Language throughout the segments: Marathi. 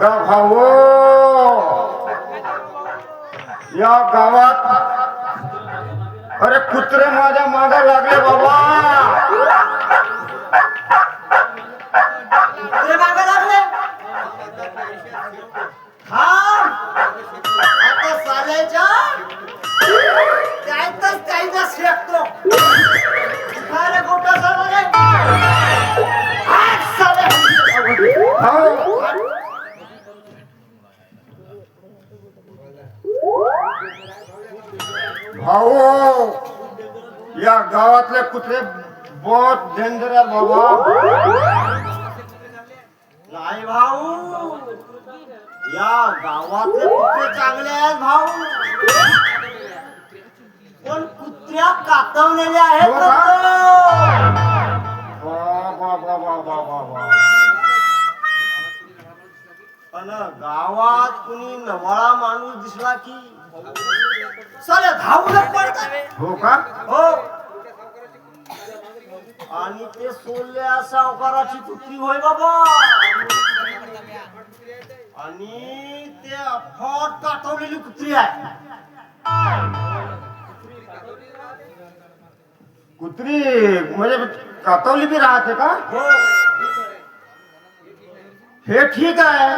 अगा भाऊ, या गावात अरे कुत्रे माझ्या मागे लागले बाबा. कुत्रे मागे लागले. हा आता साल्याच्या त्यातच काहीच शेकतो. अरे गोटा साला रे. हात साले. भाऊ, या गावातले कुत्रे बहुत डेंजर आहे बाबा. नाही भाऊ, या गावातले कुत्रे चांगले आहेत भाऊ. पण कुत्र्या कातवलेले आहेत. हो पण गावात कुणी नवाळा माणूस दिसला की साले धावून पडतात. हो का? हो. आणि ते सोल्या सावकाराची कुत्री होय बाबा. आणि ते अफाट कातवलेली कुत्री आहे. कुत्री म्हणजे कातवली बी राहते का? हो. हे ठीक आहे,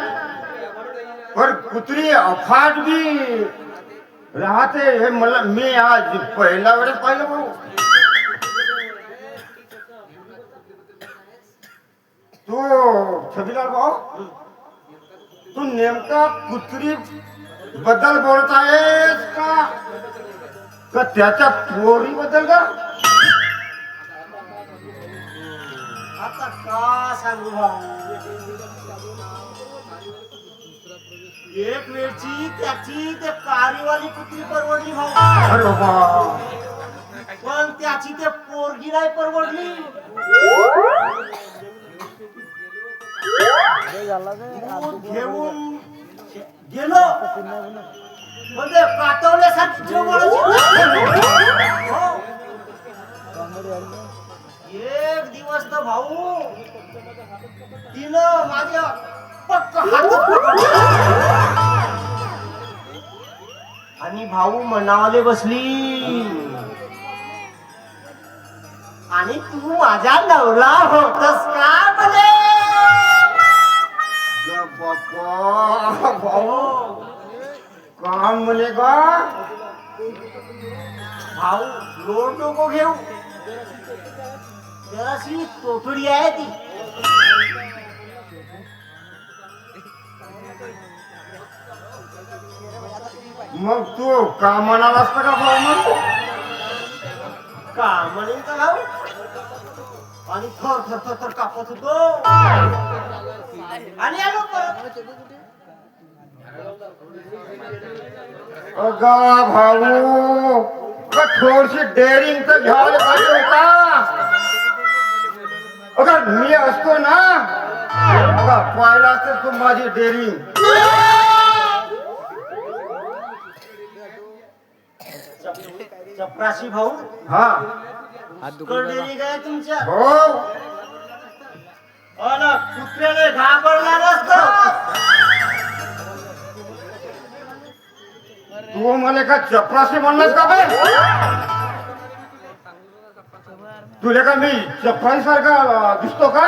पर कुत्री अफाट बी राहते हे मला मी आज पहिला वेळेस पाहिलं भाऊ. तू छबिलाल भाऊ, तू नेमका कुत्री बद्दल बोलत आहेस का त्याच्या पोरी बद्दल का? आता का सांगू भाऊ. एक वेळची त्याची ते कारीवाली कुत्री परवडली भाऊ. अरे बाबा, पण त्याची ते पोरगी नाही परवडली. दूध घेऊन गेलो म्हणजे कातवल्यासारखी जेवणाची. हो. एक दिवस तर भाऊ तिनं माझ्या पक्क हात आणि भाऊ मनावाले बसली. आणि तू माझा नवरा होतस का म्हणे. भाऊ काम म्हणे का? भाऊ लोड नको घेऊ. जराशी तोतडी आहे ती. मग तू का म्हणालास का भाऊ? मग का म्हणेन का भाऊ. आणि थर थर थर थर कापत होतो. आणि आलो परत. अगा भाऊ, थोडीशी डेअरिंग तर घ्यायला पाहिजे होता. अगर मी असतो ना, अगा पाहिला असतं तू माझी डेअरिंग. चपराशी भाऊ. हा कळलेली काय तुमच्या. हो, अन कुत्र्याने घाबरला नसतं. तू मला का चपराशी म्हणलास का बे? तुला का मी चपराशी सारखा दिसतो का?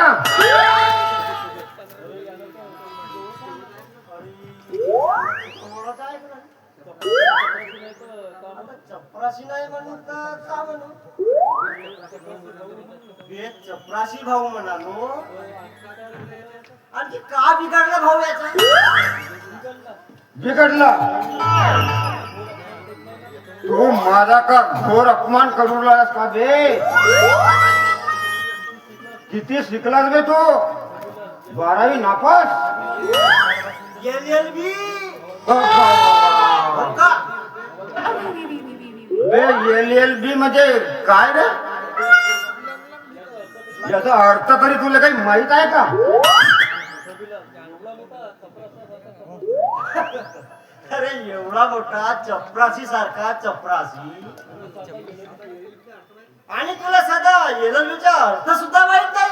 चपराशी नाही म्हणू तर का म्हणू. हे चपराशी भाऊ म्हणालो. आणखी का बिघडला भाऊ याचा. बिघडला तू माझा का घोर अपमान करू लागलास का बे? किती शिकलास बे तू? 12वी नापास. LLB. बे LLB म्हणजे काय रे? याचा अर्थ तरी तुला काही माहित आहे का? अरे एवढा मोठा चपराशी सारखा चपराशी आणि तुला साधा LLBचा अर्थ सुद्धा माहित नाही.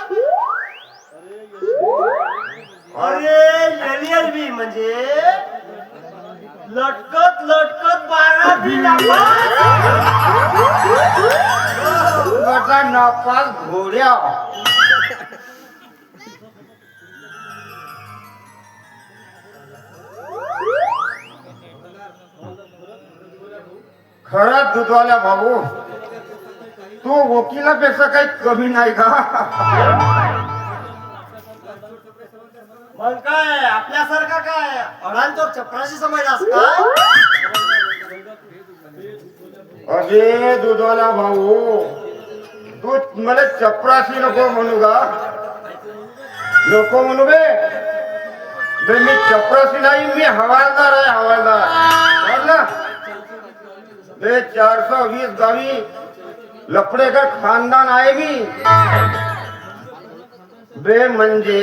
अरे LLB म्हणजे लटकत लटकत 12 नापास. माझा नापास घोड्या. खरा दूधवाल्या भाऊ, तू वकिलापेक्षा काही कमी नाही का? मग काय आपल्यासारखा काय अडांचोर चपराशी समजलास काय? अरे दूधवाला भाऊ, तू मला चपराशी नको म्हणू का? नको म्हणू बे. मी चपराशी नाही, मी हवालदार आहे, हवालदार. समजलं? बे 420 गावी लफडेकर खानदान आहे मी. बे म्हणजे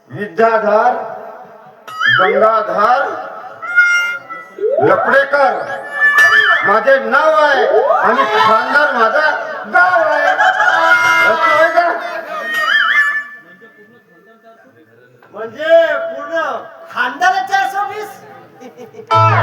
विद्याधर, गंगाधर, लफडेकर माझे नाव आहे आणि खानदान माझा गाव आहे. असं आहे का? म्हणजे पूर्ण खानदानाच्या 420.